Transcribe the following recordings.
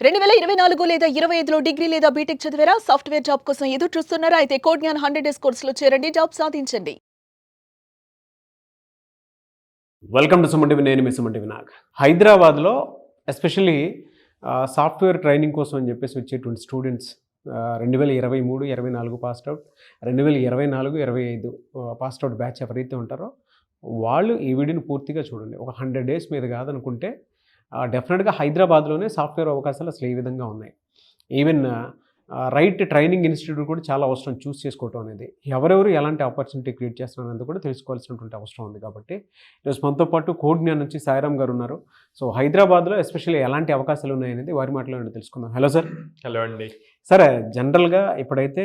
2024 లేదా 25లో డిగ్రీ లేదా బీటెక్ చదివారా? సాఫ్ట్‌వేర్ జాబ్ కోసం ఎదురు చూస్తున్నారా? అయితే కోడ్ జ్ఞాన్ 100 డేస్ కోర్సులో చేరండి. జాబ్ సాధించండి. Welcome to Suman TV. నేను మీ సుమన్ టీవీ నాగ్. హైదరాబాద్లో ఎస్పెషల్లీ సాఫ్ట్వేర్ ట్రైనింగ్ కోసం అని చెప్పేసి వచ్చేటువంటి students 2023, 24 passed out, 2024, 25 passed out batch ఎవరైతే ఉంటారో వాళ్ళు ఈ వీడియోని పూర్తిగా చూడండి. ఒక 100 డేస్ మీద కాదనుకుంటే డెఫినెట్గా హైదరాబాద్లోనే సాఫ్ట్వేర్ అవకాశాలు అసలు ఏ విధంగా ఉన్నాయి. ఈవెన్ రైట్ ట్రైనింగ్ ఇన్స్టిట్యూట్ కూడా చాలా అవసరం చూస్ చేసుకోవటం అనేది. ఎవరెవరు ఎలాంటి ఆపర్చునిటీ క్రియేట్ చేస్తున్నారనేది కూడా తెలుసుకోవాల్సినటువంటి అవసరం ఉంది. కాబట్టి ఈరోజు మనతో పాటు కోడ్ జ్ఞాన్ నుంచి సాయిరామ్ గారు ఉన్నారు. సో హైదరాబాద్లో ఎస్పెషల్లీ ఎలాంటి అవకాశాలు ఉన్నాయనేది వారి మాటలో తెలుసుకుందాం. Hello sir. హలో అండి. సార్, జనరల్గా ఇప్పుడైతే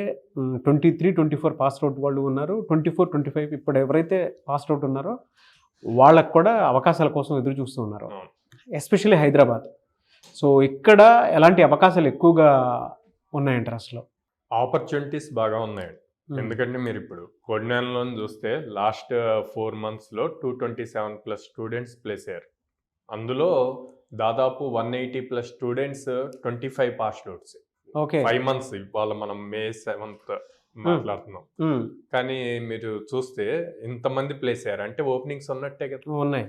23, 24 పాస్ అవుట్ వాళ్ళు ఉన్నారు. 24, 25 ఇప్పుడు ఎవరైతే పాస్ అవుట్ ఉన్నారో వాళ్ళకు కూడా అవకాశాల కోసం ఎదురు చూస్తూ ఉన్నారు, ఎస్పెషల్లీ హైదరాబాద్. సో ఇక్కడ ఎలాంటి అవకాశాలు ఎక్కువగా ఉన్నాయంటారు? అసలు ఆపర్చునిటీస్ బాగా ఉన్నాయండి. ఎందుకంటే మీరు ఇప్పుడు కోడ్ జ్ఞాన్లో చూస్తే లాస్ట్ 4 monthsలో 227+ స్టూడెంట్స్ ప్లేస్ అయ్యారు. అందులో దాదాపు 180+ students 25 passed outs. Okay, 5 months. ఇవాళ మనం May 7th మాట్లాడుతున్నాం. కానీ మీరు చూస్తే ఇంతమంది ప్లేస్ అయ్యారు అంటే ఓపెనింగ్స్ ఉన్నట్టే కదా. ఉన్నాయి.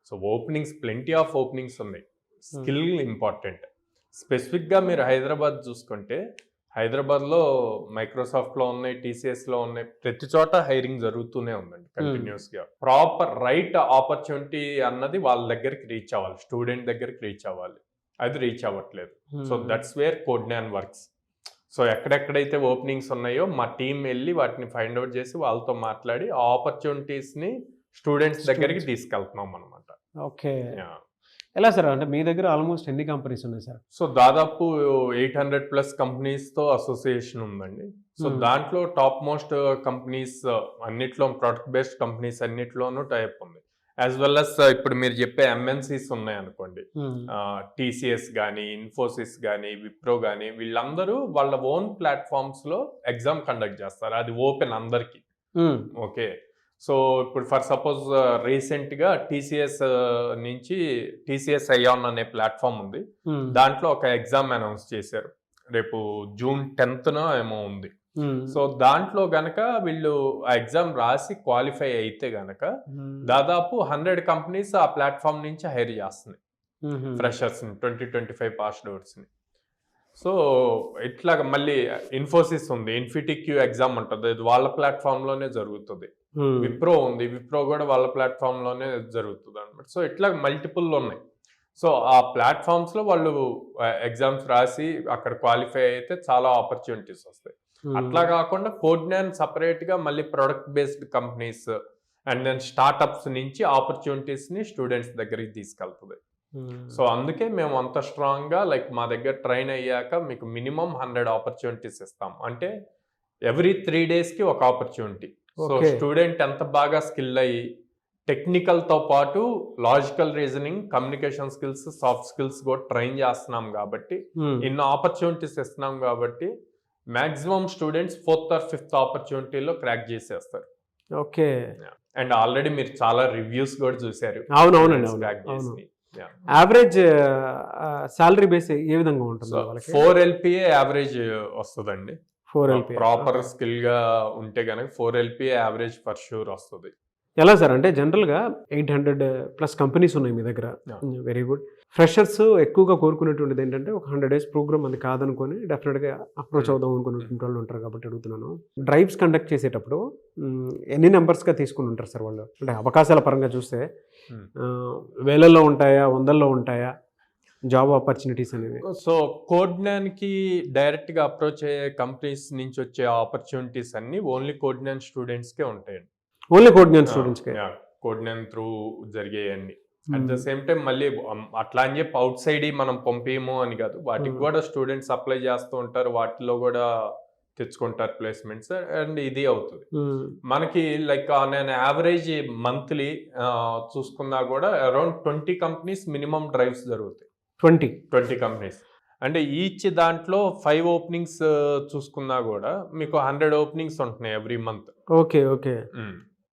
So openings, plenty of openings ఉన్నాయి. Skill important. స్పెసిఫిక్గా మీరు హైదరాబాద్ చూసుకుంటే హైదరాబాద్లో మైక్రోసాఫ్ట్లో ఉన్నాయి, టీసీఎస్లో ఉన్నాయి, ప్రతి చోట హైరింగ్ జరుగుతూనే ఉందండి కంటిన్యూస్గా. ప్రాపర్ రైట్ ఆపర్చునిటీ అన్నది వాళ్ళ దగ్గరికి రీచ్ అవ్వాలి, స్టూడెంట్ దగ్గరికి రీచ్ అవ్వాలి. అది రీచ్ అవ్వట్లేదు. So that's where code Gyan works. So ఎక్కడెక్కడైతే ఓపెనింగ్స్ ఉన్నాయో మా టీం వెళ్ళి వాటిని ఫైండ్ అవుట్ చేసి వాళ్ళతో మాట్లాడి ఆ ఆపర్చునిటీస్ని స్టూడెంట్స్ దగ్గరికి తీసుకెళ్తున్నాం అనమాట. ఓకే, ఎలా సార్? అంటే మీ దగ్గర ఆల్మోస్ట్ ఎన్ని కంపెనీస్ ఉన్నాయి సార్? సో దాదాపు 800+ కంపెనీస్తో అసోసియేషన్ ఉందండి. సో దాంట్లో టాప్ మోస్ట్ కంపెనీస్ అన్నిట్లో, ప్రొడక్ట్ బేస్డ్ కంపెనీస్ అన్నిట్లోనూ టైప్ ఉంది. యాజ్ వెల్ అస్ ఇప్పుడు మీరు చెప్పే ఎంఎన్సీస్ ఉన్నాయి అనుకోండి, టీసీఎస్ కానీ, ఇన్ఫోసిస్ కానీ, విప్రో కానీ, వీళ్ళందరూ వాళ్ళ ఓన్ ప్లాట్ఫామ్స్లో ఎగ్జామ్ కండక్ట్ చేస్తారు. అది ఓపెన్ అందరికీ. ఓకే, సో ఇప్పుడు ఫర్ సపోజ్ రీసెంట్గా టీసీఎస్ నుంచి టీసీఎస్ ఐఆన్ అనే ప్లాట్ఫామ్ ఉంది. దాంట్లో ఒక ఎగ్జామ్ అనౌన్స్ చేశారు. రేపు June 10th ఏమో ఉంది. సో దాంట్లో గనక వీళ్ళు ఆ ఎగ్జామ్ రాసి క్వాలిఫై అయితే గనక దాదాపు 100 కంపెనీస్ ఆ ప్లాట్ఫామ్ నుంచి హైర్ చేస్తున్నాయి ఫ్రెషర్స్ని, 2025 పాస్డ్ అవుట్స్ని. సో ఇట్లాగా మళ్ళీ ఇన్ఫోసిస్ ఉంది, ఇన్ఫిటిక్యూ ఎగ్జామ్ ఉంటుంది, అది వాళ్ళ ప్లాట్ఫామ్లోనే జరుగుతుంది. విప్రో ఉంది, విప్రో కూడా వాళ్ళ ప్లాట్ఫామ్లోనే జరుగుతుంది అనమాట. సో ఇట్లా మల్టిపుల్ ఉన్నాయి. సో ఆ ప్లాట్ఫామ్స్లో వాళ్ళు ఎగ్జామ్స్ రాసి అక్కడ క్వాలిఫై అయితే చాలా ఆపర్చునిటీస్ వస్తాయి. అట్లా కాకుండా కోడ్ జ్ఞాన్ సపరేట్గా మళ్ళీ product based companies and then startups నుంచి ఆపర్చునిటీస్ని స్టూడెంట్స్ దగ్గరికి తీసుకెళ్తుంది. సో అందుకే మేము అంత స్ట్రాంగ్గా లైక్ మా దగ్గర ట్రైన్ అయ్యాక మీకు మినిమం 100 ఆపర్చునిటీస్ ఇస్తాం. అంటే ఎవ్రీ 3 daysకి ఒక ఆపర్చునిటీ. సో స్టూడెంట్ ఎంత బాగా స్కిల్ అయ్యి టెక్నికల్తో పాటు logical reasoning, communication skills, soft skills కూడా ట్రైన్ చేస్తున్నాం కాబట్టి, ఇన్ని ఆపర్చునిటీస్ ఇస్తున్నాం కాబట్టి maximum students 4th or 5th ఆపర్చునిటీలో క్రాక్ చేసేస్తారు. ఓకే, అండ్ ఆల్రెడీ మీరు చాలా రివ్యూస్ కూడా చూసారు. అవునవునండి. యావరేజ్ సాలరీ బేస్ ఏ విధంగా ఉంటుంది? 4 LPA యావరేజ్ వస్తుందండి. ప్రాపర్ స్కిల్ గా ఉంటే కనుక 4 LPA యావరేజ్ ఫర్ షూర్ వస్తుంది. ఎలా సార్? అంటే జనరల్గా 800+ కంపెనీస్ ఉన్నాయి మీ దగ్గర. Very good. ఫ్రెషర్స్ ఎక్కువగా కోరుకునేటువంటిది ఏంటంటే ఒక 100 days ప్రోగ్రామ్ అది కాదనుకొని డెఫినెట్గా అప్రోచ్ అవుదాం అనుకునేటువంటి వాళ్ళు ఉంటారు. కాబట్టి అడుగుతున్నాను, డ్రైవ్స్ కండక్ట్ చేసేటప్పుడు ఎన్ని నెంబర్స్గా తీసుకుని ఉంటారు సార్ వాళ్ళు? అంటే అవకాశాల పరంగా చూస్తే వేలల్లో ఉంటాయా, వందల్లో ఉంటాయా జాబ్ ఆపర్చునిటీస్ అనేవి? సో కోడ్ జ్ఞాన్కి డైరెక్ట్గా అప్రోచ్ అయ్యే కంపెనీస్ నుంచి వచ్చే ఆపర్చునిటీస్ అన్ని ఓన్లీ కోడ్ జ్ఞాన్ స్టూడెంట్స్కే ఉంటాయండి. ఓన్లీ కోడ్ జ్ఞాన్ స్టూడెంట్స్కే? కోడ్ జ్ఞాన్ త్రూ జరిగేయండి. అట్ ద సేమ్ టైం మళ్ళీ అట్లా అని చెప్పి అవుట్ సైడ్ మనం పంపేమో అని కాదు, వాటికి కూడా స్టూడెంట్స్ అప్లై చేస్తూ ఉంటారు, వాటిలో కూడా తెచ్చుకుంటారు ప్లేస్మెంట్స్. అండ్ ఇది అవుతుంది మనకి లైక్ నేను యావరేజ్ మంత్లీ చూసుకున్నా కూడా అరౌండ్ 20 కంపెనీస్ మినిమం డ్రైవ్స్ జరుగుతాయి. 20 కంపెనీస్ అంటే ఈచ్ దాంట్లో 5 ఓపెనింగ్స్ చూసుకున్నా కూడా మీకు 100 ఓపెనింగ్స్ ఉంటున్నాయి every month. Okay okay.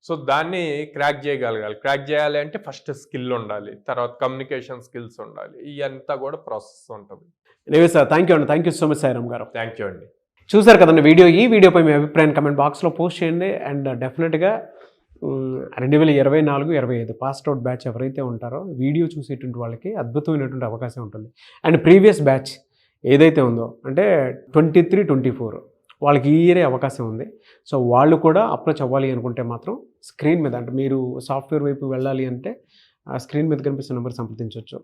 So దాన్ని క్రాక్ చేయగలగాలి. క్రాక్ చేయాలి అంటే ఫస్ట్ స్కిల్ ఉండాలి, తర్వాత కమ్యూనికేషన్ స్కిల్స్ ఉండాలి. ఇదంతా కూడా ప్రాసెస్ ఉంటుంది. ఎనివే సార్, థ్యాంక్ యూ అండి. Thank you so much Sairam గారు. థ్యాంక్ యూ అండి. చూసారు కదండి వీడియో. ఈ వీడియోపై మీ అభిప్రాయం కమెంట్ బాక్స్లో పోస్ట్ చేయండి. అండ్ డెఫినెట్గా 2024-25 పాస్డ్ అవుట్ బ్యాచ్ ఎవరైతే ఉంటారో వీడియో చూసేటువంటి వాళ్ళకి అద్భుతమైనటువంటి అవకాశం ఉంటుంది. అండ్ ప్రీవియస్ బ్యాచ్ ఏదైతే ఉందో అంటే 23-24 వాళ్ళకి ఈ ఇయరే అవకాశం ఉంది. సో వాళ్ళు కూడా అప్రోచ్ అవ్వాలి అనుకుంటే మాత్రం స్క్రీన్ మీద, అంటే మీరు సాఫ్ట్వేర్ వైపు వెళ్ళాలి అంటే స్క్రీన్ మీద కనిపిస్తున్న నెంబర్ సంప్రదించవచ్చు.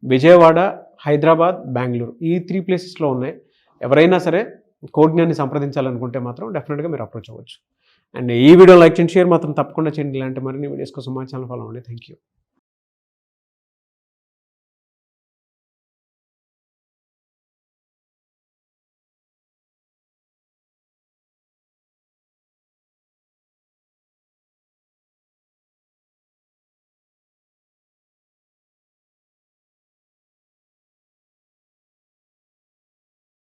విజయవాడ, హైదరాబాద్, బెంగళూరు ఈ 3 ప్లేసెస్లో ఉన్నాయి. ఎవరైనా సరే కోడ్జ్ఞాన్ని సంప్రదించాలనుకుంటే మాత్రం డెఫినెట్గా మీరు అప్రోచ్ అవ్వచ్చు. అండ్ ఈ వీడియో లైక్ చేయండి, షేర్ మాత్రం తప్పకుండా చేయండి. ఇలాంటి మరిన్ని వీడియోస్ కోసం మా ఛానల్ ఫాలో అవ్వండి. Thank you.